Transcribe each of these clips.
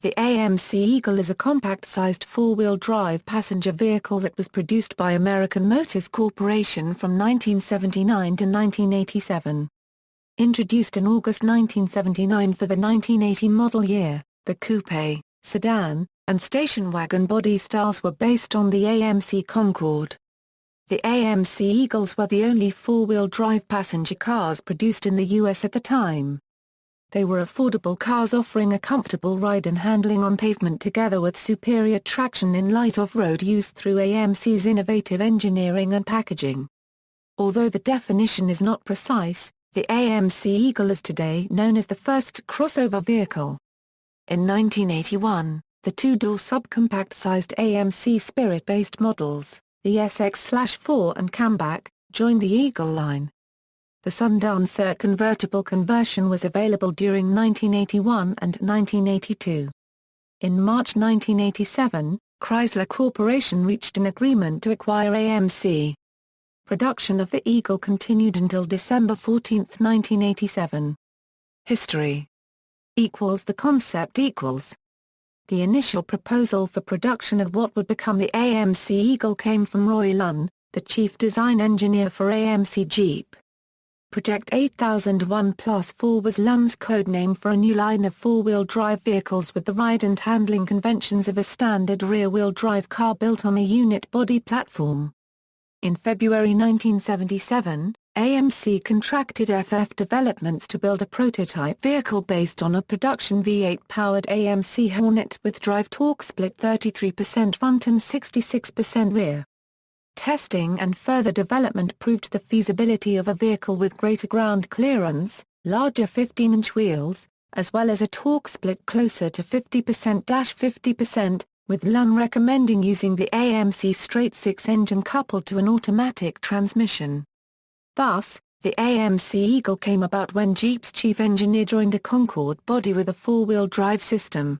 The AMC Eagle is a compact-sized four-wheel drive passenger vehicle that was produced by American Motors Corporation from 1979 to 1987. Introduced in August 1979 for the 1980 model year, the coupe, sedan, and station wagon body styles were based on the AMC Concord. The AMC Eagles were the only four-wheel drive passenger cars produced in the U.S. at the time. They were affordable cars offering a comfortable ride and handling on pavement together with superior traction in light off-road use through AMC's innovative engineering and packaging. Although the definition is not precise, the AMC Eagle is today known as the first crossover vehicle. In 1981, the two-door subcompact-sized AMC Spirit-based models, the SX/4 and Camback, joined the Eagle line. The Sundancer convertible conversion was available during 1981 and 1982. In March 1987, Chrysler Corporation reached an agreement to acquire AMC. Production of the Eagle continued until December 14, 1987. History. The concept equals. The initial proposal for production of what would become the AMC Eagle came from Roy Lunn, the chief design engineer for AMC Jeep. Project 8001+4 was Lunn's code name for a new line of four-wheel drive vehicles with the ride and handling conventions of a standard rear-wheel drive car built on a unit body platform. In February 1977, AMC contracted FF Developments to build a prototype vehicle based on a production V8-powered AMC Hornet with drive torque split 33% front and 66% rear. Testing and further development proved the feasibility of a vehicle with greater ground clearance, larger 15-inch wheels, as well as a torque split closer to 50%-50%, with Lunn recommending using the AMC straight-six engine coupled to an automatic transmission. Thus, the AMC Eagle came about when Jeep's chief engineer joined a Concord body with a four-wheel drive system.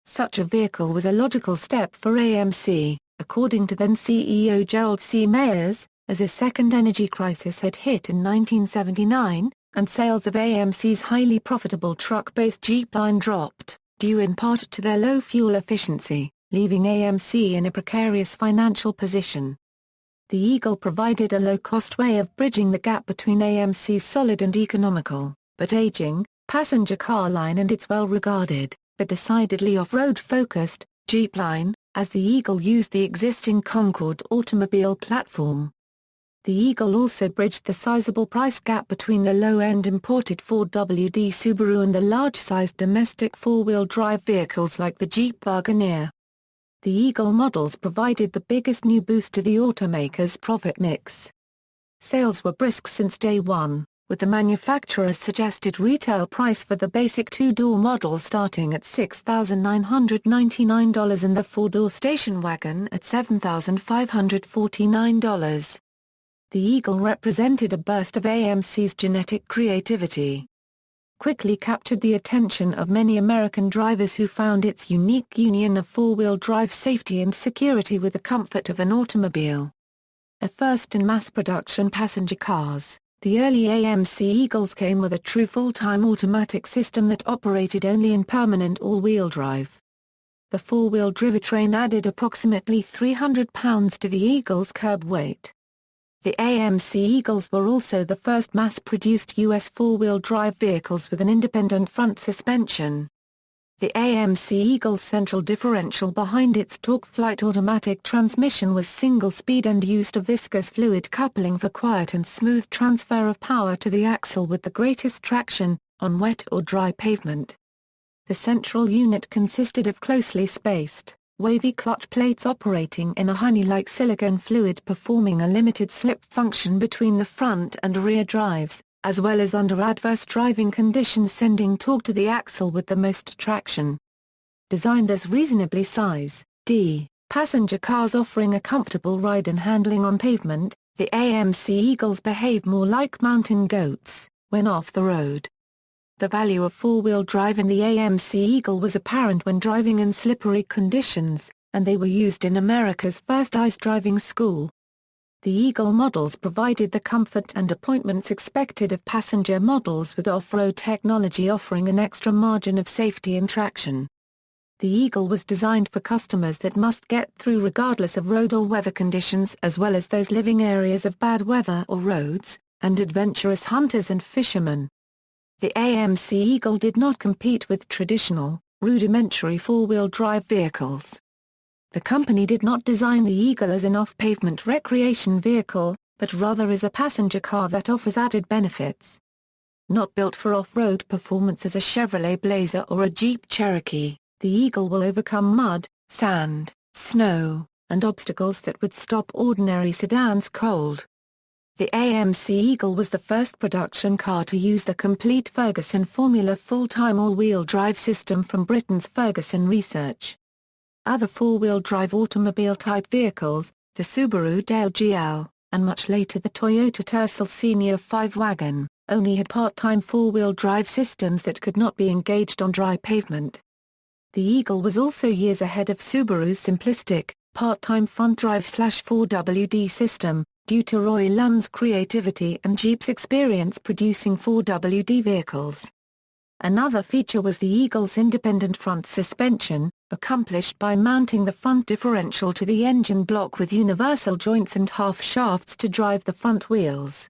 Such a vehicle was a logical step for AMC, according to then CEO Gerald C. Meyers, as a second energy crisis had hit in 1979, and sales of AMC's highly profitable truck-based Jeep line dropped, due in part to their low fuel efficiency, leaving AMC in a precarious financial position. The Eagle provided a low-cost way of bridging the gap between AMC's solid and economical, but aging, passenger car line and its well-regarded, but decidedly off-road-focused, Jeep line, as the Eagle used the existing Concord automobile platform. The Eagle also bridged the sizable price gap between the low-end imported Ford WD Subaru and the large-sized domestic four-wheel drive vehicles like the Jeep Wagoneer. The Eagle models provided the biggest new boost to the automaker's profit mix. Sales were brisk since day one, with the manufacturer's suggested retail price for the basic two-door model starting at $6,999 and the four-door station wagon at $7,549. The Eagle represented a burst of AMC's genetic creativity. Quickly captured the attention of many American drivers who found its unique union of four-wheel drive safety and security with the comfort of an automobile. A first in mass production passenger cars, the early AMC Eagles came with a true full-time automatic system that operated only in permanent all-wheel drive. The four-wheel drivetrain added approximately 300 pounds to the Eagle's curb weight. The AMC Eagles were also the first mass-produced U.S. four-wheel drive vehicles with an independent front suspension. The AMC Eagle's central differential behind its torque-flight automatic transmission was single-speed and used a viscous fluid coupling for quiet and smooth transfer of power to the axle with the greatest traction, on wet or dry pavement. The central unit consisted of closely spaced, wavy clutch plates operating in a honey-like silicone fluid performing a limited slip function between the front and rear drives, as well as under adverse driving conditions sending torque to the axle with the most traction. Designed as reasonably size-D, passenger cars offering a comfortable ride and handling on pavement, the AMC Eagles behave more like mountain goats, when off the road. The value of four-wheel drive in the AMC Eagle was apparent when driving in slippery conditions, and they were used in America's first ICE driving school. The Eagle models provided the comfort and appointments expected of passenger models with off-road technology offering an extra margin of safety and traction. The Eagle was designed for customers that must get through regardless of road or weather conditions, as well as those living areas of bad weather or roads, and adventurous hunters and fishermen. The AMC Eagle did not compete with traditional, rudimentary four-wheel drive vehicles. The company did not design the Eagle as an off-pavement recreation vehicle, but rather as a passenger car that offers added benefits. Not built for off-road performance as a Chevrolet Blazer or a Jeep Cherokee, the Eagle will overcome mud, sand, snow, and obstacles that would stop ordinary sedans cold. The AMC Eagle was the first production car to use the complete Ferguson formula full-time all-wheel drive system from Britain's Ferguson Research. Other four-wheel drive automobile-type vehicles, the Subaru Dale GL, and much later the Toyota Tercel Senior 5 wagon, only had part-time four-wheel drive systems that could not be engaged on dry pavement. The Eagle was also years ahead of Subaru's simplistic, part-time front-drive/4WD system, due to Roy Lund's creativity and Jeep's experience producing 4WD vehicles. Another feature was the Eagle's independent front suspension, accomplished by mounting the front differential to the engine block with universal joints and half shafts to drive the front wheels.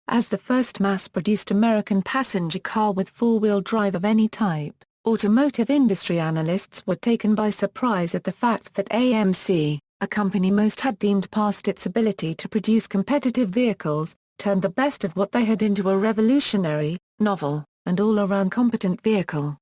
As the first mass-produced American passenger car with four-wheel drive of any type, automotive industry analysts were taken by surprise at the fact that AMC, a company most had deemed past its ability to produce competitive vehicles, turned the best of what they had into a revolutionary, novel, and all-around competent vehicle.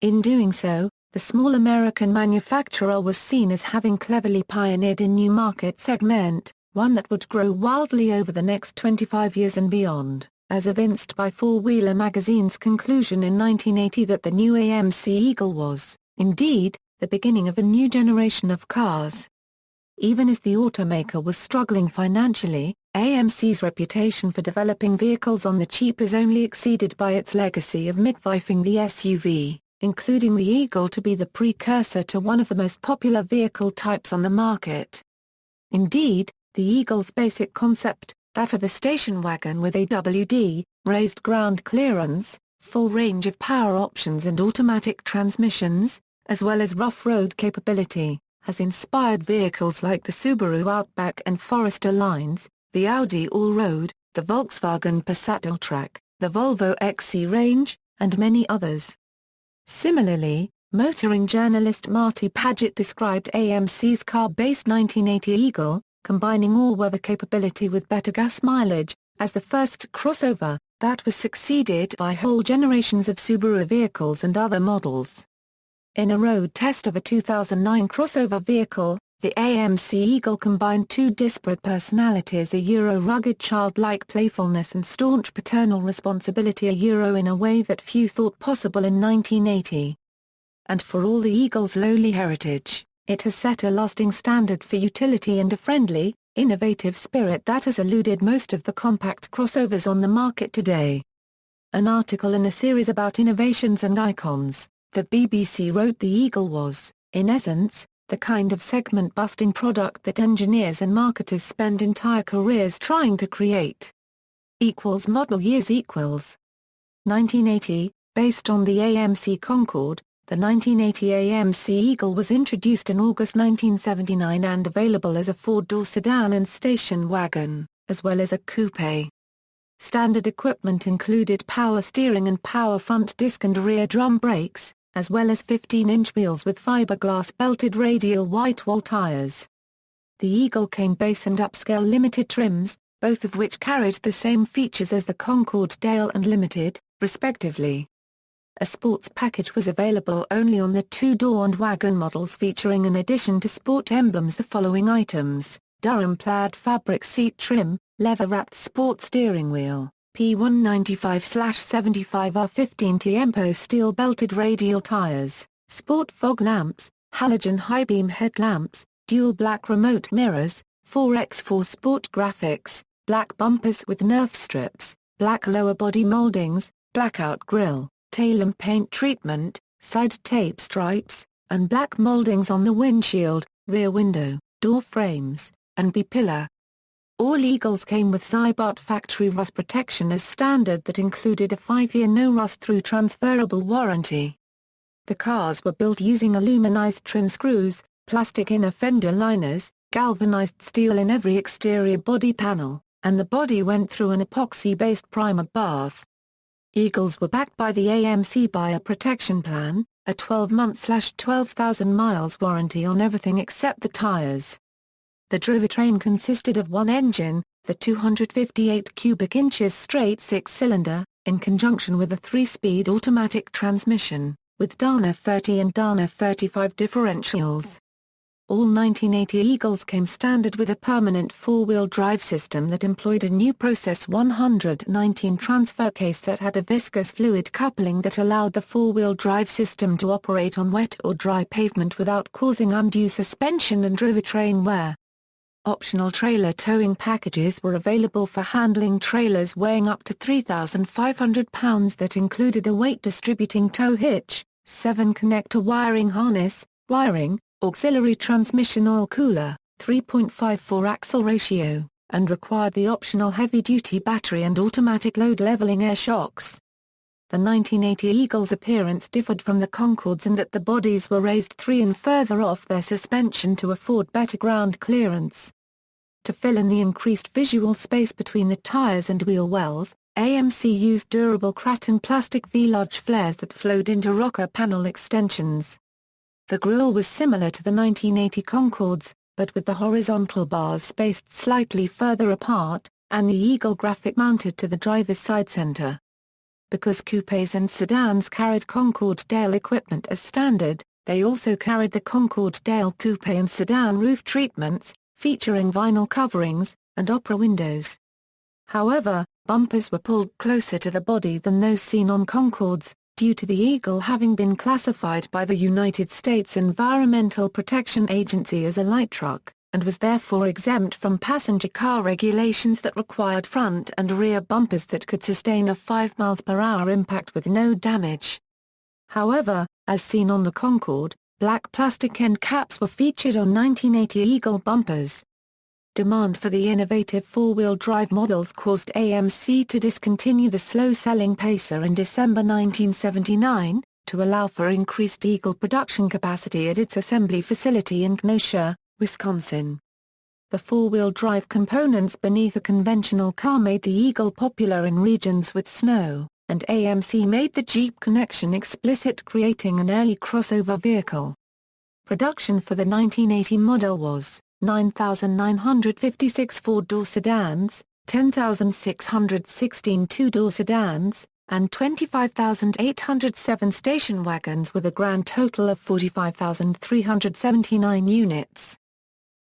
In doing so, the small American manufacturer was seen as having cleverly pioneered a new market segment, one that would grow wildly over the next 25 years and beyond, as evinced by Four Wheeler magazine's conclusion in 1980 that the new AMC Eagle was, indeed, the beginning of a new generation of cars. Even as the automaker was struggling financially, AMC's reputation for developing vehicles on the cheap is only exceeded by its legacy of midwifing the SUV, including the Eagle to be the precursor to one of the most popular vehicle types on the market. Indeed, the Eagle's basic concept, that of a station wagon with AWD, raised ground clearance, full range of power options and automatic transmissions, as well as rough road capability, has inspired vehicles like the Subaru Outback and Forester lines, the Audi Allroad, the Volkswagen Passat Alltrack, the Volvo XC Range, and many others. Similarly, motoring journalist Marty Paget described AMC's car-based 1980 Eagle, combining all-weather capability with better gas mileage, as the first crossover that was succeeded by whole generations of Subaru vehicles and other models. In a road test of a 2009 crossover vehicle, the AMC Eagle combined two disparate personalities: a rugged childlike playfulness and staunch paternal responsibility, in a way that few thought possible in 1980. And for all the Eagle's lowly heritage, it has set a lasting standard for utility and a friendly, innovative spirit that has eluded most of the compact crossovers on the market today. An article in a series about innovations and icons, the BBC wrote the Eagle was, in essence, the kind of segment-busting product that engineers and marketers spend entire careers trying to create. Model years 1980, based on the AMC Concord, the 1980 AMC Eagle was introduced in August 1979 and available as a four-door sedan and station wagon, as well as a coupe. Standard equipment included power steering and power front disc and rear drum brakes, as well as 15-inch wheels with fiberglass belted radial white-wall tires. The Eagle came base and upscale limited trims, both of which carried the same features as the Concord Dale and Limited, respectively. A sports package was available only on the two-door and wagon models, featuring in addition to sport emblems the following items: Durham plaid fabric seat trim, leather-wrapped sport steering wheel, P195/75R 15 Tiempo steel-belted radial tires, sport fog lamps, halogen high-beam headlamps, dual black remote mirrors, 4x4 sport graphics, black bumpers with Nerf strips, black lower body moldings, blackout grille, tail and paint treatment, side tape stripes, and black moldings on the windshield, rear window, door frames, and B-pillar. All Eagles came with Zybart factory rust protection as standard that included a 5-year no-rust-through transferable warranty. The cars were built using aluminized trim screws, plastic inner fender liners, galvanized steel in every exterior body panel, and the body went through an epoxy-based primer bath. Eagles were backed by the AMC Buyer Protection Plan, a 12-month/12,000 miles warranty on everything except the tires. The drivetrain consisted of one engine, the 258 cubic inches straight six-cylinder, in conjunction with a 3-speed automatic transmission, with Dana 30 and Dana 35 differentials. All 1980 Eagles came standard with a permanent four-wheel drive system that employed a new Process 119 transfer case that had a viscous fluid coupling that allowed the four-wheel drive system to operate on wet or dry pavement without causing undue suspension and drivetrain wear. Optional trailer towing packages were available for handling trailers weighing up to 3,500 pounds that included a weight-distributing tow hitch, 7-connector wiring harness, wiring, auxiliary transmission oil cooler, 3.54 axle ratio, and required the optional heavy-duty battery and automatic load-leveling air shocks. The 1980 Eagle's appearance differed from the Concords in that the bodies were raised 3 and further off their suspension to afford better ground clearance. To fill in the increased visual space between the tires and wheel wells, AMC used durable Kraton plastic V-large flares that flowed into rocker panel extensions. The grille was similar to the 1980 Concords, but with the horizontal bars spaced slightly further apart, and the Eagle graphic mounted to the driver's side center. Because coupes and sedans carried Concord Dale equipment as standard, they also carried the Concord Dale coupe and sedan roof treatments, featuring vinyl coverings, and opera windows. However, bumpers were pulled closer to the body than those seen on Concords, due to the Eagle having been classified by the United States Environmental Protection Agency as a light truck, and was therefore exempt from passenger car regulations that required front and rear bumpers that could sustain a 5 mph impact with no damage. However, as seen on the Concord, black plastic end caps were featured on 1980 Eagle bumpers. Demand for the innovative four-wheel drive models caused AMC to discontinue the slow-selling Pacer in December 1979, to allow for increased Eagle production capacity at its assembly facility in Kenosha, Wisconsin. The four-wheel drive components beneath a conventional car made the Eagle popular in regions with snow, and AMC made the Jeep connection explicit, creating an early crossover vehicle. Production for the 1980 model was 9,956 four-door sedans, 10,616 two-door sedans, and 25,807 station wagons with a grand total of 45,379 units.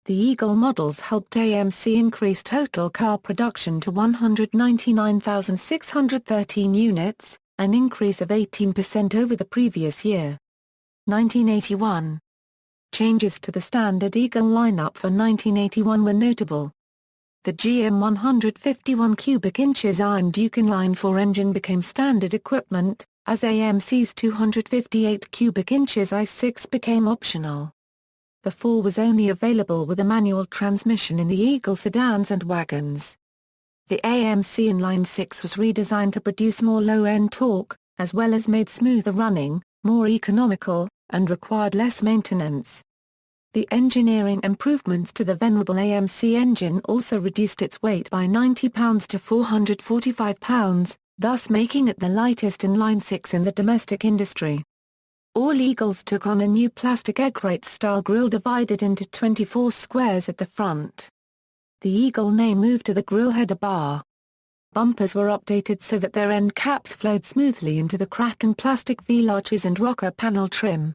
The Eagle models helped AMC increase total car production to 199,613 units, an increase of 18% over the previous year. 1981. Changes to the standard Eagle lineup for 1981 were notable. The GM 151 cubic inches Iron Duke inline 4 engine became standard equipment, as AMC's 258 cubic inches I6 became optional. The 4 was only available with a manual transmission in the Eagle sedans and wagons. The AMC inline 6 was redesigned to produce more low-end torque, as well as made smoother running, more economical, and required less maintenance. The engineering improvements to the venerable AMC engine also reduced its weight by 90 pounds to 445 pounds, thus making it the lightest inline 6 in the domestic industry. All Eagles took on a new plastic egg-crate-style grille divided into 24 squares at the front. The Eagle name moved to the grille header bar. Bumpers were updated so that their end caps flowed smoothly into the Kraton plastic V-larches and rocker panel trim.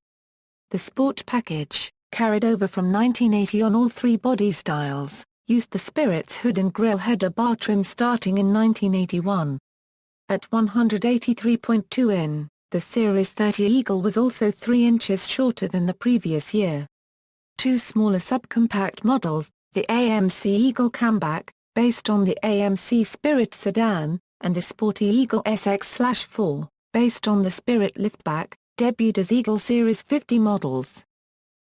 The Sport package, carried over from 1980 on all 3 body styles, used the Spirit's hood and grille header bar trim starting in 1981. At 183.2 in, the Series 30 Eagle was also 3 inches shorter than the previous year. 2 smaller subcompact models, the AMC Eagle Camback, based on the AMC Spirit sedan, and the sporty Eagle SX/4, based on the Spirit liftback, debuted as Eagle Series 50 models.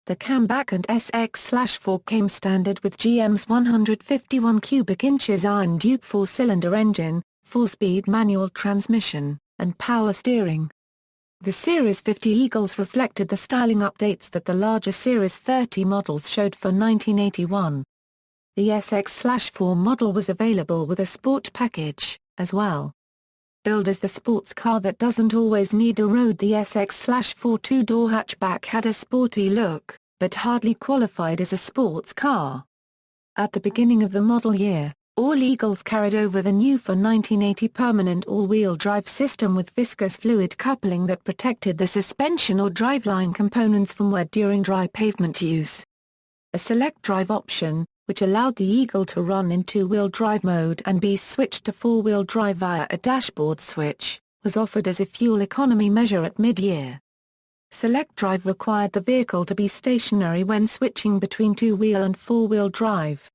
The Camback and SX/4 came standard with GM's 151 cubic inches Iron Duke 4-cylinder engine, 4-speed manual transmission, and power steering. The Series 50 Eagles reflected the styling updates that the larger Series 30 models showed for 1981. The SX/4 model was available with a sport package, as well. Billed as the sports car that doesn't always need a road, the SX/4 two-door hatchback had a sporty look, but hardly qualified as a sports car. At the beginning of the model year, all Eagles carried over the new for 1980 permanent all-wheel drive system with viscous fluid coupling that protected the suspension or driveline components from wear during dry pavement use. A select drive option, which allowed the Eagle to run in two-wheel drive mode and be switched to four-wheel drive via a dashboard switch, was offered as a fuel economy measure at mid-year. Select drive required the vehicle to be stationary when switching between two-wheel and four-wheel drive.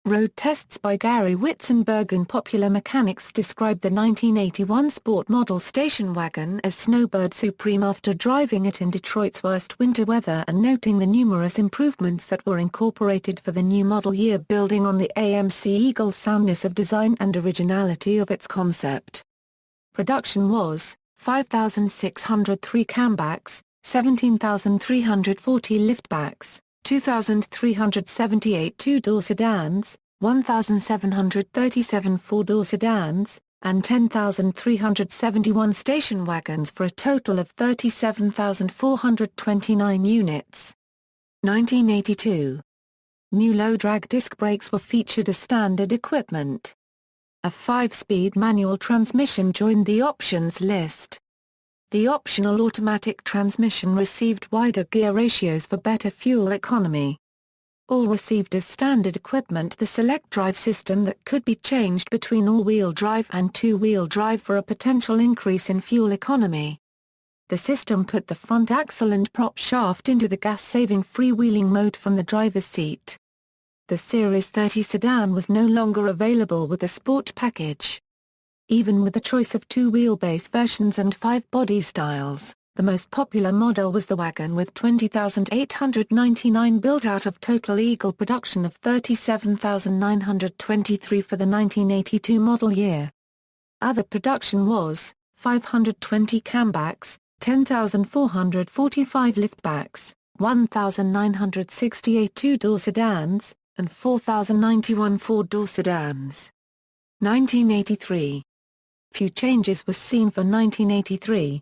Road tests by Gary Witzenberg in Popular Mechanics described the 1981 Sport Model station wagon as Snowbird Supreme after driving it in Detroit's worst winter weather and noting the numerous improvements that were incorporated for the new model year, building on the AMC Eagle soundness of design and originality of its concept. Production was 5,603 cambacks, 17,340 liftbacks, 2,378 two-door sedans, 1,737 four-door sedans, and 10,371 station wagons for a total of 37,429 units. 1982. New low-drag disc brakes were featured as standard equipment. A 5-speed manual transmission joined the options list. The optional automatic transmission received wider gear ratios for better fuel economy. All received as standard equipment the select drive system that could be changed between all-wheel drive and two-wheel drive for a potential increase in fuel economy. The system put the front axle and prop shaft into the gas-saving freewheeling mode from the driver's seat. The Series 30 sedan was no longer available with the sport package. Even with the choice of two wheelbase versions and 5 body styles, the most popular model was the wagon with 20,899 built out of total Eagle production of 37,923 for the 1982 model year. Other production was 520 cambacks, 10,445 liftbacks, 1,968 two-door sedans, and 4,091 four-door sedans. 1983. Few changes were seen for 1983.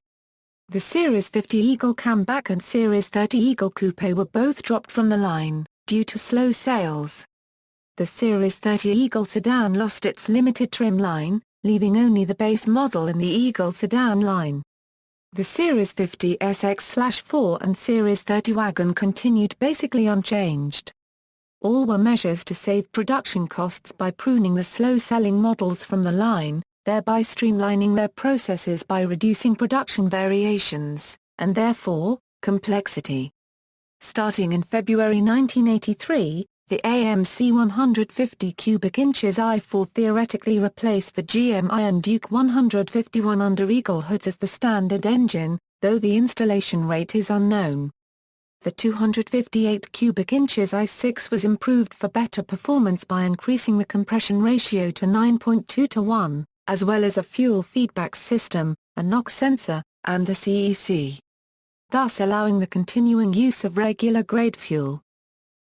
The Series 50 Eagle Camback and Series 30 Eagle Coupe were both dropped from the line, due to slow sales. The Series 30 Eagle sedan lost its limited trim line, leaving only the base model in the Eagle sedan line. The Series 50 SX/4 and Series 30 wagon continued basically unchanged. All were measures to save production costs by pruning the slow-selling models from the line, thereby streamlining their processes by reducing production variations, and therefore, complexity. Starting in February 1983, the AMC 150 cubic inches i4 theoretically replaced the GM Iron Duke 151 under Eagle hoods as the standard engine, though the installation rate is unknown. The 258 cubic inches i6 was improved for better performance by increasing the compression ratio to 9.2 to 1, as well as a fuel feedback system, a NOx sensor, and a CEC. Thus allowing the continuing use of regular grade fuel.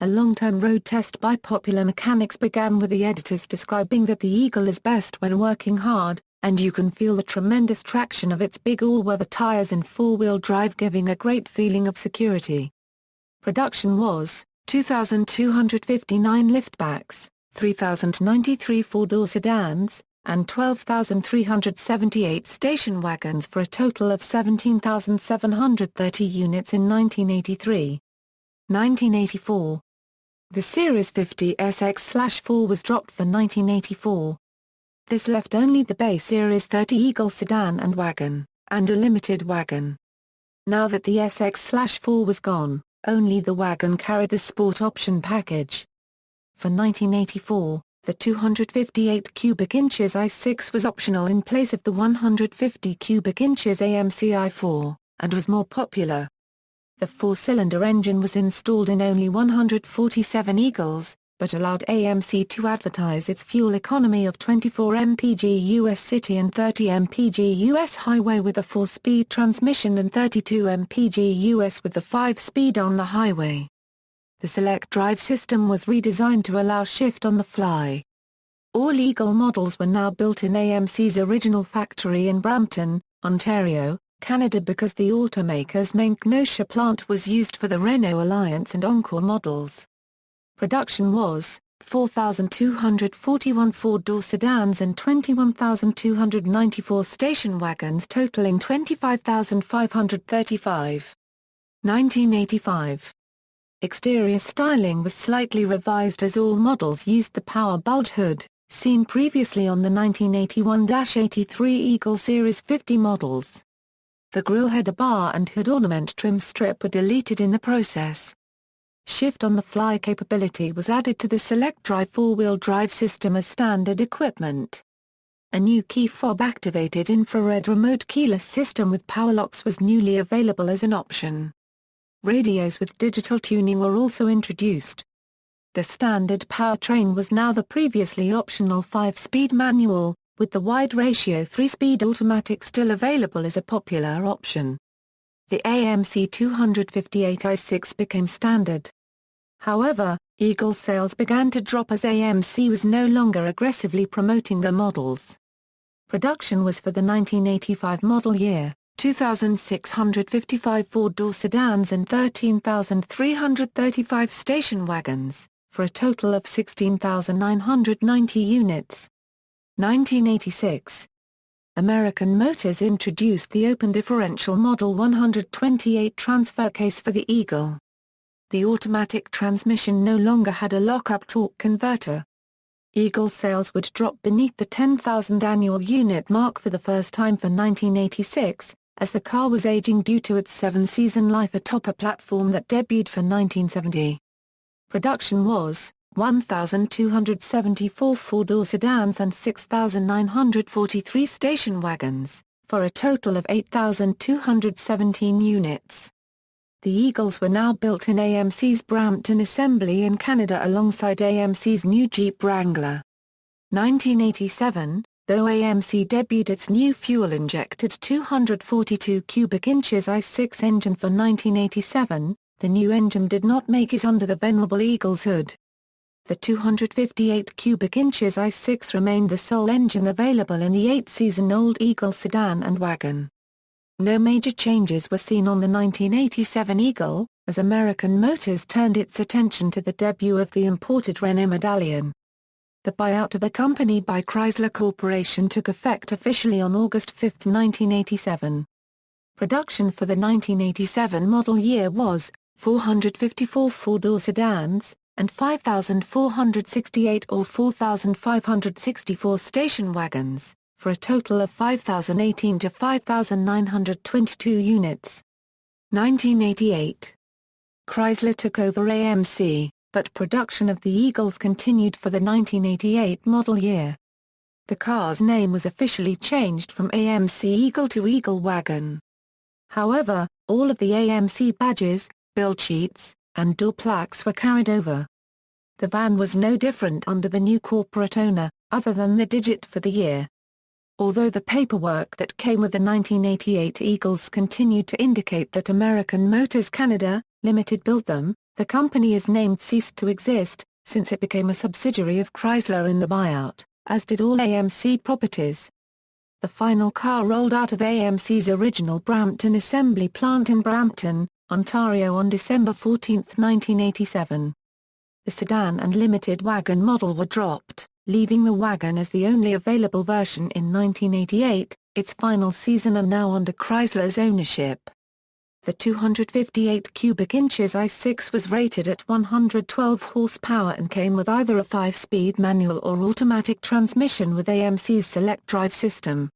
A long-term road test by Popular Mechanics began with the editors describing that the Eagle is best when working hard, and you can feel the tremendous traction of its big all-weather tires in four-wheel drive, giving a great feeling of security. Production was 2,259 liftbacks, 3,093 four-door sedans, and 12,378 station wagons for a total of 17,730 units in 1983. 1984. The Series 50 SX/4 was dropped for 1984. This left only the base Series 30 Eagle sedan and wagon, and a limited wagon. Now that the SX/4 was gone, only the wagon carried the sport option package. For 1984, the 258 cubic inches i6 was optional in place of the 150 cubic inches AMC i4, and was more popular. The 4-cylinder engine was installed in only 147 Eagles, but allowed AMC to advertise its fuel economy of 24 mpg US city and 30 mpg US highway with a 4-speed transmission and 32 mpg US with the 5-speed on the highway. The Select Drive system was redesigned to allow shift on the fly. All Eagle models were now built in AMC's original factory in Brampton, Ontario, Canada because the automaker's main Kenosha plant was used for the Renault Alliance and Encore models. Production was 4,241 four-door sedans and 21,294 station wagons totaling 25,535. 1985. Exterior styling was slightly revised as all models used the power bulge hood, seen previously on the 1981-83 Eagle Series 50 models. The grille header bar and hood ornament trim strip were deleted in the process. Shift-on-the-fly capability was added to the Select Drive four-wheel drive system as standard equipment. A new key fob-activated infrared remote keyless system with power locks was newly available as an option. Radios with digital tuning were also introduced. The standard powertrain was now the previously optional 5-speed manual, with the wide ratio 3-speed automatic still available as a popular option. The AMC 258i6 became standard. However, Eagle sales began to drop as AMC was no longer aggressively promoting the models. Production was for the 1985 model year, 2,655 four-door sedans and 13,335 station wagons, for a total of 16,990 units. 1986. American Motors introduced the open differential Model 128 transfer case for the Eagle. The automatic transmission no longer had a lock-up torque converter. Eagle sales would drop beneath the 10,000 annual unit mark for the first time for 1986, as the car was aging due to its 7-season life atop a platform that debuted for 1970. Production was 1,274 four-door sedans and 6,943 station wagons, for a total of 8,217 units. The Eagles were now built in AMC's Brampton assembly in Canada alongside AMC's new Jeep Wrangler. 1987, though AMC debuted its new fuel-injected 242 cubic inches i6 engine for 1987, the new engine did not make it under the venerable Eagle's hood. The 258 cubic inches i6 remained the sole engine available in the 8-season-old Eagle sedan and wagon. No major changes were seen on the 1987 Eagle, as American Motors turned its attention to the debut of the imported Renault Medallion. The buyout of the company by Chrysler Corporation took effect officially on August 5, 1987. Production for the 1987 model year was 454 four-door sedans, and 5,468 or 4,564 station wagons, for a total of 5,018 to 5,922 units. 1988. Chrysler took over AMC, but production of the Eagles continued for the 1988 model year. The car's name was officially changed from AMC Eagle to Eagle Wagon. However, all of the AMC badges, build sheets, and door plaques were carried over. The van was no different under the new corporate owner, other than the digit for the year. Although the paperwork that came with the 1988 Eagles continued to indicate that American Motors Canada, Limited built them, the company's name ceased to exist, since it became a subsidiary of Chrysler in the buyout, as did all AMC properties. The final car rolled out of AMC's original Brampton assembly plant in Brampton, Ontario on December 14, 1987. The sedan and limited wagon model were dropped, leaving the wagon as the only available version in 1988, its final season and now under Chrysler's ownership. The 258 cubic inches i6 was rated at 112 horsepower and came with either a 5-speed manual or automatic transmission with AMC's Select Drive system.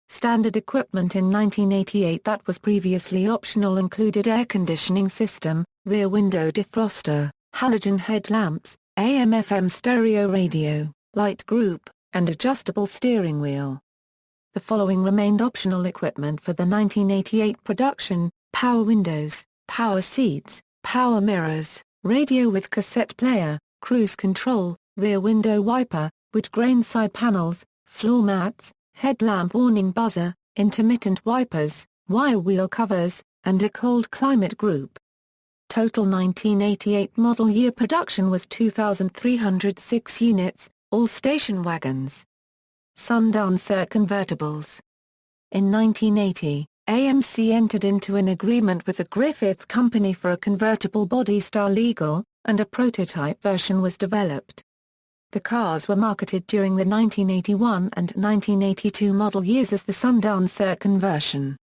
Standard equipment in 1988 that was previously optional included air conditioning system, rear window defroster, halogen headlamps, AM/FM stereo radio, light group, and adjustable steering wheel. The following remained optional equipment for the 1988 production: power windows, power seats, power mirrors, radio with cassette player, cruise control, rear window wiper, wood grain side panels, floor mats, headlamp warning buzzer, intermittent wipers, wire wheel covers, and a cold climate group. Total 1988 model year production was 2,306 units, all station wagons. Sundancer convertibles. In 1980, AMC entered into an agreement with the Griffith Company for a convertible body-style Eagle, and a prototype version was developed. The cars were marketed during the 1981 and 1982 model years as the Sundancer conversion.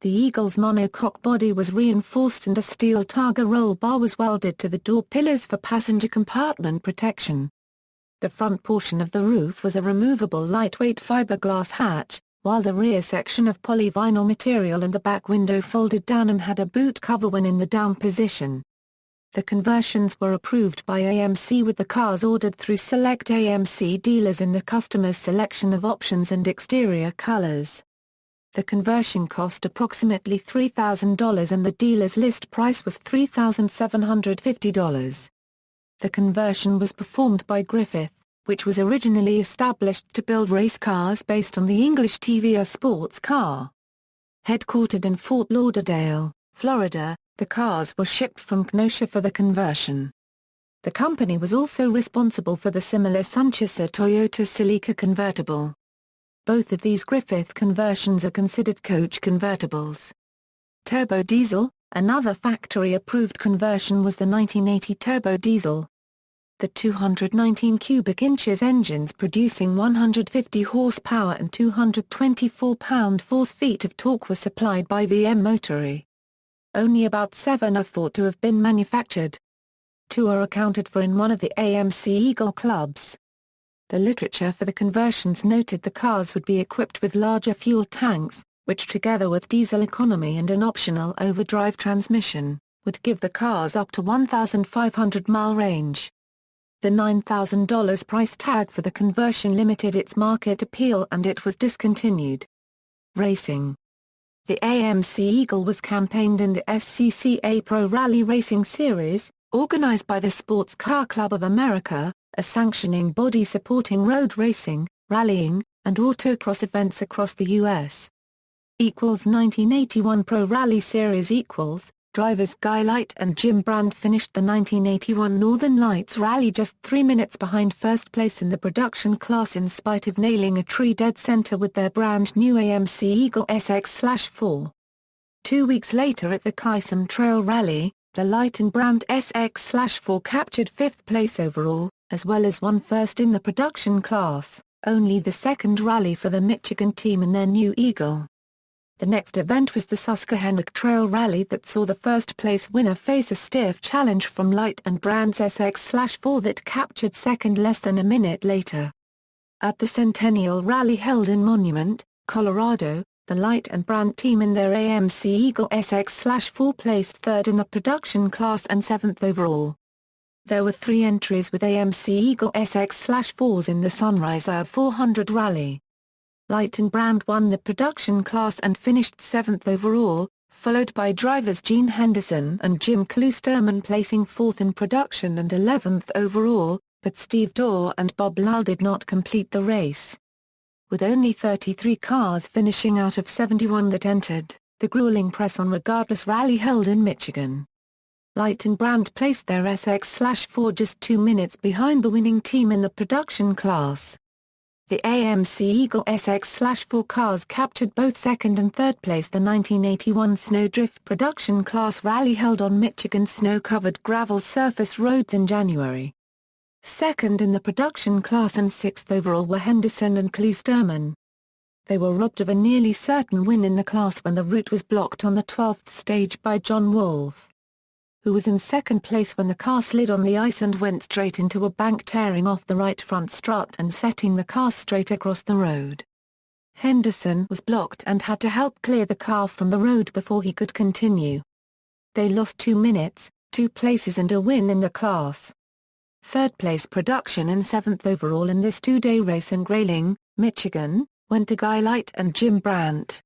The Eagle's monocoque body was reinforced and a steel Targa roll bar was welded to the door pillars for passenger compartment protection. The front portion of the roof was a removable lightweight fiberglass hatch, while the rear section of polyvinyl material and the back window folded down and had a boot cover when in the down position. The conversions were approved by AMC with the cars ordered through select AMC dealers in the customer's selection of options and exterior colors. The conversion cost approximately $3,000 and the dealer's list price was $3,750. The conversion was performed by Griffith, which was originally established to build race cars based on the English TVR sports car. Headquartered in Fort Lauderdale, Florida, the cars were shipped from Kenosha for the conversion. The company was also responsible for the similar Sunchaser Toyota Celica convertible. Both of these Griffith conversions are considered coach convertibles. Turbo diesel, another factory-approved conversion was the 1980 turbo diesel. The 219 cubic inches engines producing 150 horsepower and 224 pound-force-feet of torque were supplied by VM Motory. Only about 7 are thought to have been manufactured. 2 are accounted for in one of the AMC Eagle clubs. The literature for the conversions noted the cars would be equipped with larger fuel tanks, which together with diesel economy and an optional overdrive transmission, would give the cars up to 1,500-mile range. The $9,000 price tag for the conversion limited its market appeal and it was discontinued. Racing. The AMC Eagle was campaigned in the SCCA Pro Rally Racing Series, organized by the Sports Car Club of America, a sanctioning body supporting road racing, rallying, and autocross events across the U.S. 1981 Pro Rally Series drivers Guy Light and Jim Brand finished the 1981 Northern Lights Rally just 3 minutes behind first place in the production class in spite of nailing a tree dead center with their brand new AMC Eagle SX/4. 2 weeks later at the Kysom Trail Rally, the Light and Brand SX/4 captured 5th place overall, as well as won first in the production class, only the second rally for the Michigan team in their new Eagle. The next event was the Susquehannock Trail Rally that saw the first-place winner face a stiff challenge from Light and Brand's SX/4 that captured second less than a minute later. At the Centennial Rally held in Monument, Colorado, the Light and Brand team in their AMC Eagle SX/4 placed third in the production class and 7th overall. There were 3 entries with AMC Eagle SX/4s in the Sunriser 400 Rally. Light and Brand won the production class and finished 7th overall, followed by drivers Gene Henderson and Jim Klusterman placing 4th in production and 11th overall, but Steve Dorr and Bob Lal did not complete the race. With only 33 cars finishing out of 71 that entered, the grueling press on regardless rally held in Michigan. Light and Brand placed their SX/4 just 2 minutes behind the winning team in the production class. The AMC Eagle SX/4 cars captured both second and third place the 1981 Snowdrift production class rally held on Michigan's snow-covered gravel surface roads in January. Second in the production class and 6th overall were Henderson and Klusterman. They were robbed of a nearly certain win in the class when the route was blocked on the 12th stage by John Wolfe, who was in second place when the car slid on the ice and went straight into a bank, tearing off the right front strut and setting the car straight across the road. Henderson was blocked and had to help clear the car from the road before he could continue. They lost 2 minutes, 2 places and a win in the class. Third place production and 7th overall in this 2-day race in Grayling, Michigan, went to Guy Light and Jim Brandt.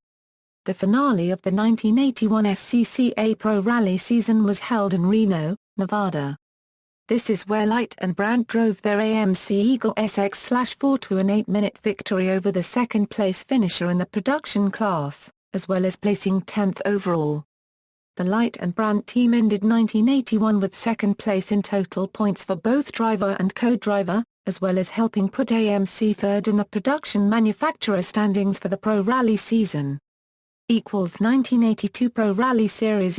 The finale of the 1981 SCCA Pro Rally season was held in Reno, Nevada. This is where Light and Brandt drove their AMC Eagle SX/4 to an 8-minute victory over the second-place finisher in the production class, as well as placing 10th overall. The Light and Brandt team ended 1981 with second place in total points for both driver and co-driver, as well as helping put AMC third in the production manufacturer standings for the Pro Rally season. 1982 Pro Rally Series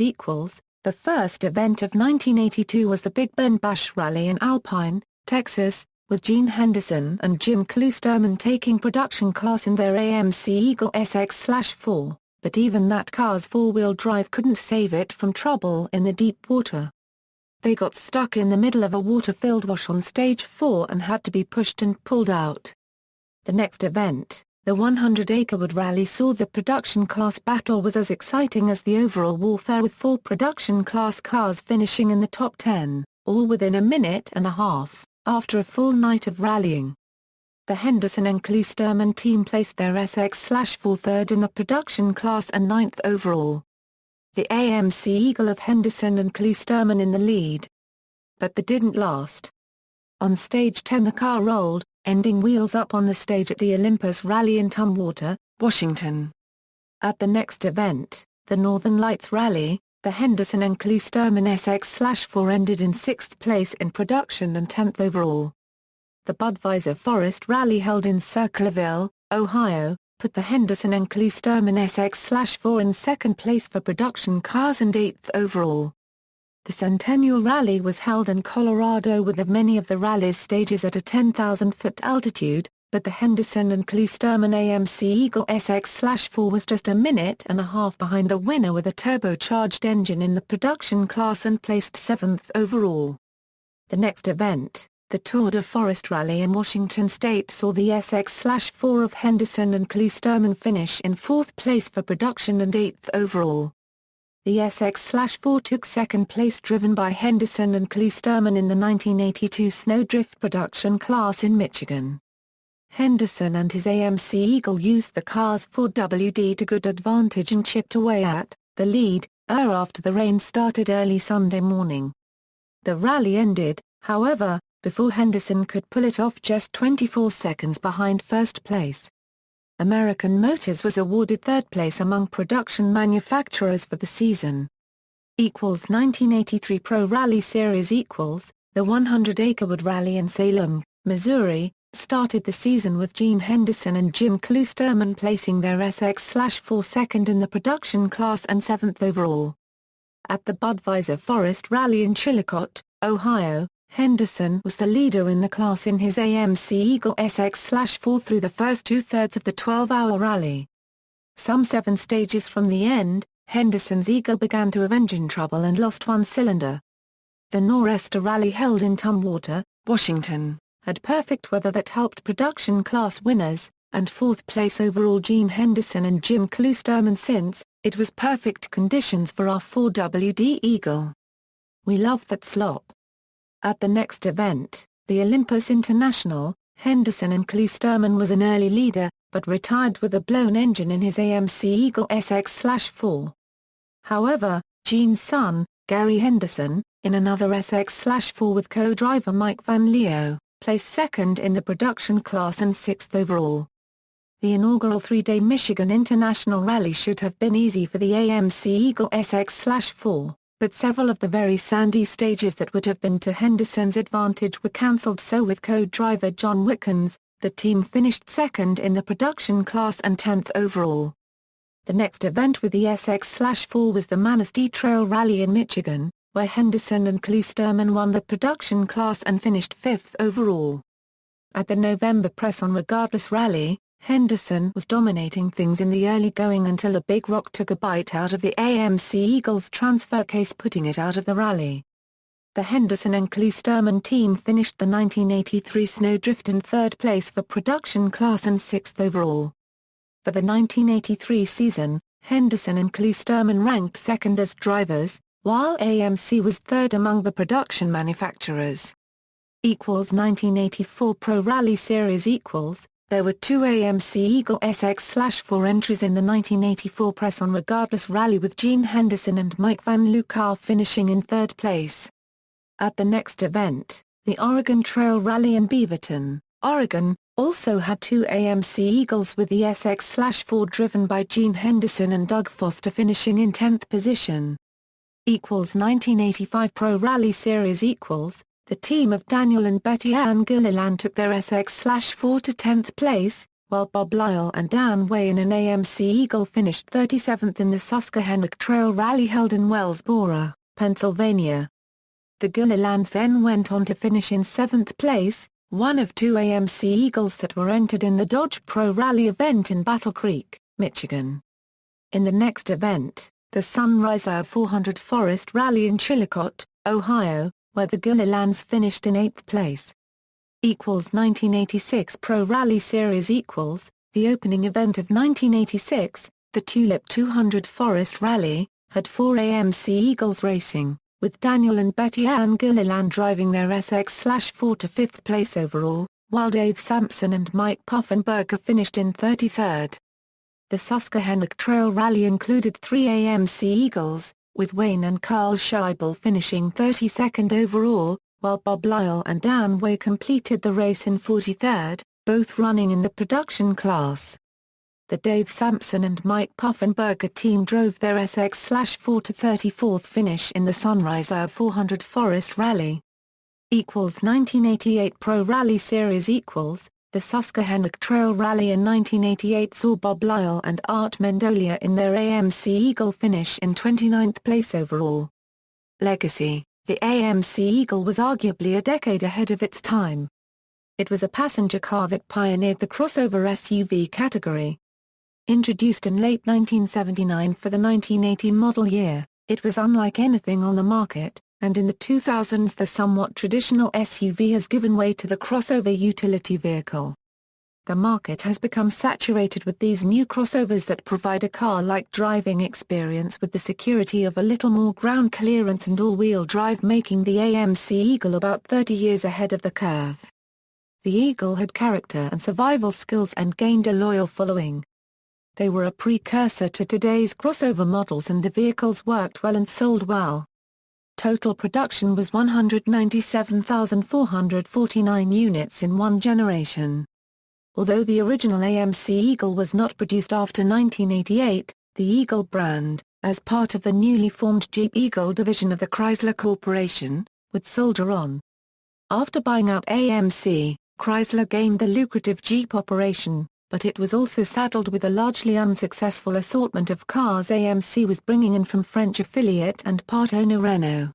The first event of 1982 was the Big Bend Bash Rally in Alpine, Texas, with Gene Henderson and Jim Kloosterman taking production class in their AMC Eagle SX/4, but even that car's four-wheel drive couldn't save it from trouble in the deep water. They got stuck in the middle of a water-filled wash on stage 4 and had to be pushed and pulled out. The next event, the 100-acre wood rally, saw the production class battle was as exciting as the overall warfare, with 4 production class cars finishing in the top 10, all within a minute and a half, after a full night of rallying. The Henderson and Kloosterman team placed their SX/4 third in the production class and 9th overall. The AMC Eagle of Henderson and Kloosterman in the lead. But that didn't last. On stage 10 the car rolled, ending wheels up on the stage at the Olympus Rally in Tumwater, Washington. At the next event, the Northern Lights Rally, the Henderson and Kloosterman SX/4 ended in 6th place in production and 10th overall. The Budweiser Forest Rally held in Circleville, Ohio, put the Henderson and Kloosterman SX/4 in 2nd place for production cars and 8th overall. The Centennial Rally was held in Colorado with many of the rally's stages at a 10,000-foot altitude, but the Henderson and Kloosterman AMC Eagle SX/4 was just a minute and a half behind the winner with a turbocharged engine in the production class and placed 7th overall. The next event, the Tour de Forest Rally in Washington State, saw the SX/4 of Henderson and Kloosterman finish in 4th place for production and 8th overall. The SX/4 took 2nd place, driven by Henderson and Kloosterman in the 1982 Snowdrift production class in Michigan. Henderson and his AMC Eagle used the car's 4WD to good advantage and chipped away at the lead after the rain started early Sunday morning. The rally ended, however, before Henderson could pull it off, just 24 seconds behind first place. American Motors was awarded 3rd place among production manufacturers for the season. 1983 Pro Rally Series The 100-acre wood rally in Salem, Missouri, started the season with Gene Henderson and Jim Kloosterman placing their SX/4 second in the production class and 7th overall. At the Budweiser Forest Rally in Chillicothe, Ohio, Henderson was the leader in the class in his AMC Eagle SX/4 through the first 2/3 of the 12-hour rally. Some 7 stages from the end, Henderson's Eagle began to have engine trouble and lost one cylinder. The Nor'easter Rally, held in Tumwater, Washington, had perfect weather that helped production class winners, and 4th place overall Gene Henderson and Jim Kloosterman. Since it was perfect conditions for our 4WD Eagle. We love that slop. At the next event, the Olympus International, Henderson and Kloosterman was an early leader, but retired with a blown engine in his AMC Eagle SX/4. However, Gene's son, Gary Henderson, in another SX/4 with co-driver Mike Van Leo, placed 2nd in the production class and 6th overall. The inaugural 3-day Michigan International Rally should have been easy for the AMC Eagle SX/4. But several of the very sandy stages that would have been to Henderson's advantage were cancelled, so with co-driver John Wickens, the team finished 2nd in the production class and 10th overall. The next event with the SX/4 was the Manistee Trail Rally in Michigan, where Henderson and Kloosterman won the production class and finished 5th overall. At the November Press on Regardless Rally, Henderson was dominating things in the early going until a big rock took a bite out of the AMC Eagle's transfer case, putting it out of the rally. The Henderson and Kloosterman team finished the 1983 Snowdrift in 3rd place for production class and 6th overall. For the 1983 season, Henderson and Kloosterman ranked 2nd as drivers, while AMC was 3rd among the production manufacturers. 1984 Pro Rally Series There were 2 AMC Eagle SX/4 entries in the 1984 Press on Regardless Rally, with Gene Henderson and Mike Van Loo finishing in 3rd place. At the next event, the Oregon Trail Rally in Beaverton, Oregon, also had two AMC Eagles with the SX/4 driven by Gene Henderson and Doug Foster finishing in 10th position. 1985 Pro Rally Series the team of Daniel and Betty Ann Gilliland took their SX/4 to 10th place, while Bob Lyle and Dan Way in an AMC Eagle finished 37th in the Susquehannock Trail Rally held in Wellsboro, Pennsylvania. The Gillilands then went on to finish in 7th place, one of two AMC Eagles that were entered in the Dodge Pro Rally event in Battle Creek, Michigan. In the next event, the Sunriser 400 Forest Rally in Chillicothe, Ohio, where the Gillilands finished in 8th place. 1986 Pro Rally Series the opening event of 1986, the Tulip 200 Forest Rally, had four AMC Eagles racing, with Daniel and Betty Ann Gilliland driving their SX/4 to 5th place overall, while Dave Sampson and Mike Puffenberger finished in 33rd. The Susquehannock Trail Rally included three AMC Eagles, with Wayne and Carl Scheibel finishing 32nd overall, while Bob Lyle and Dan Way completed the race in 43rd, both running in the production class. The Dave Sampson and Mike Puffenberger team drove their SX/4 to 34th finish in the Sunriser 400 Forest Rally. 1988 Pro Rally Series the Susquehannock Trail Rally in 1988 saw Bob Lyle and Art Mendolia in their AMC Eagle finish in 29th place overall. Legacy: the AMC Eagle was arguably a decade ahead of its time. It was a passenger car that pioneered the crossover SUV category. Introduced in late 1979 for the 1980 model year, it was unlike anything on the market, and in the 2000s the somewhat traditional SUV has given way to the crossover utility vehicle. The market has become saturated with these new crossovers that provide a car-like driving experience with the security of a little more ground clearance and all-wheel drive, making the AMC Eagle about 30 years ahead of the curve. The Eagle had character and survival skills and gained a loyal following. They were a precursor to today's crossover models, and the vehicles worked well and sold well. Total production was 197,449 units in one generation. Although the original AMC Eagle was not produced after 1988, the Eagle brand, as part of the newly formed Jeep Eagle division of the Chrysler Corporation, would soldier on. After buying out AMC, Chrysler gained the lucrative Jeep operation, but it was also saddled with a largely unsuccessful assortment of cars AMC was bringing in from French affiliate and part owner Renault.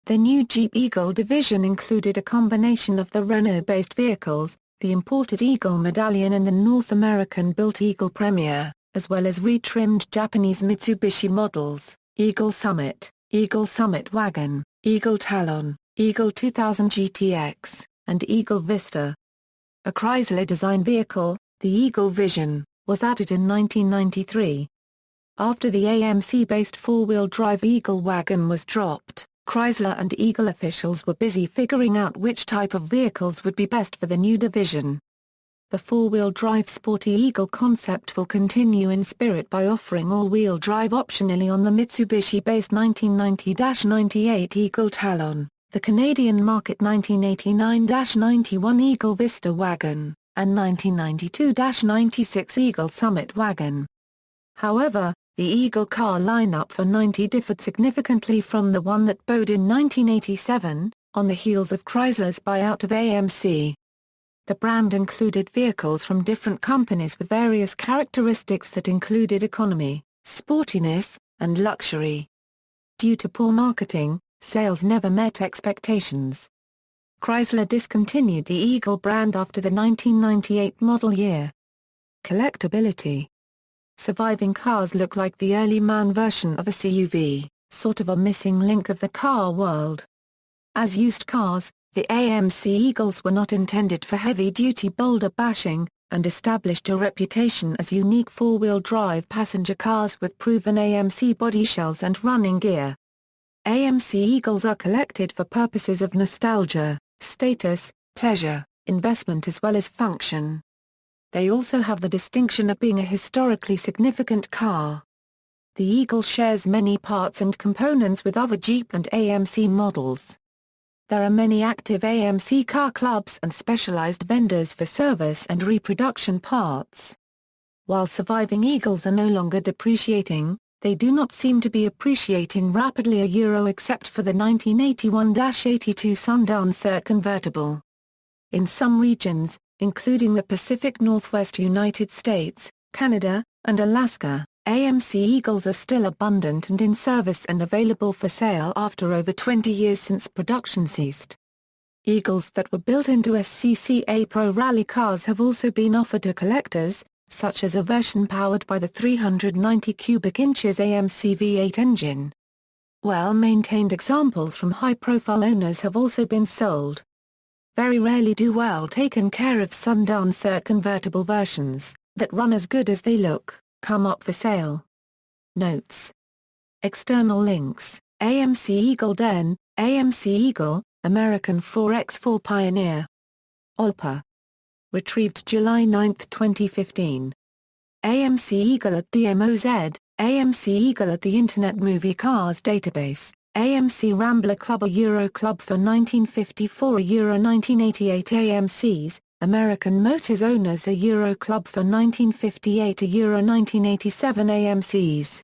The new Jeep Eagle division included a combination of the Renault-based vehicles, the imported Eagle Medallion and the North American-built Eagle Premier, as well as retrimmed Japanese Mitsubishi models, Eagle Summit Wagon, Eagle Talon, Eagle 2000 GTX, and Eagle Vista. A Chrysler-designed vehicle, the Eagle Vision, was added in 1993. After the AMC-based four-wheel drive Eagle Wagon was dropped, Chrysler and Eagle officials were busy figuring out which type of vehicles would be best for the new division. The four-wheel drive sporty Eagle concept will continue in spirit by offering all-wheel drive optionally on the Mitsubishi-based 1990-98 Eagle Talon, the Canadian market 1989-91 Eagle Vista Wagon, and 1992-96 Eagle Summit Wagon. However, the Eagle car lineup for 90 differed significantly from the one that bowed in 1987, on the heels of Chrysler's buyout of AMC. The brand included vehicles from different companies with various characteristics that included economy, sportiness, and luxury. Due to poor marketing, sales never met expectations. Chrysler discontinued the Eagle brand after the 1998 model year. Collectibility. Surviving cars look like the early man version of a CUV, sort of a missing link of the car world. As used cars, the AMC Eagles were not intended for heavy-duty boulder bashing, and established a reputation as unique four-wheel drive passenger cars with proven AMC body shells and running gear. AMC Eagles are collected for purposes of nostalgia, status, pleasure, investment as well as function. They also have the distinction of being a historically significant car. The Eagle shares many parts and components with other Jeep and AMC models. There are many active AMC car clubs and specialized vendors for service and reproduction parts. While surviving Eagles are no longer depreciating, they do not seem to be appreciating rapidly except for the 1981-82 Sundancer convertible. In some regions, including the Pacific Northwest United States, Canada, and Alaska, AMC Eagles are still abundant and in service and available for sale after over 20 years since production ceased. Eagles that were built into SCCA Pro Rally cars have also been offered to collectors, such as a version powered by the 390 cubic inches AMC V8 engine. Well-maintained examples from high-profile owners have also been sold. Very rarely do well-taken care of Sundancer convertible versions, that run as good as they look, come up for sale. Notes. External links: AMC Eagle Den, AMC Eagle, American 4x4 Pioneer. Olpa. Retrieved July 9, 2015. AMC Eagle at DMOZ, AMC Eagle at the Internet Movie Cars Database, AMC Rambler Club, a Euro Club for 1954, a Euro 1988 AMCs, American Motors Owners, a Euro Club for 1958, a Euro 1987 AMCs.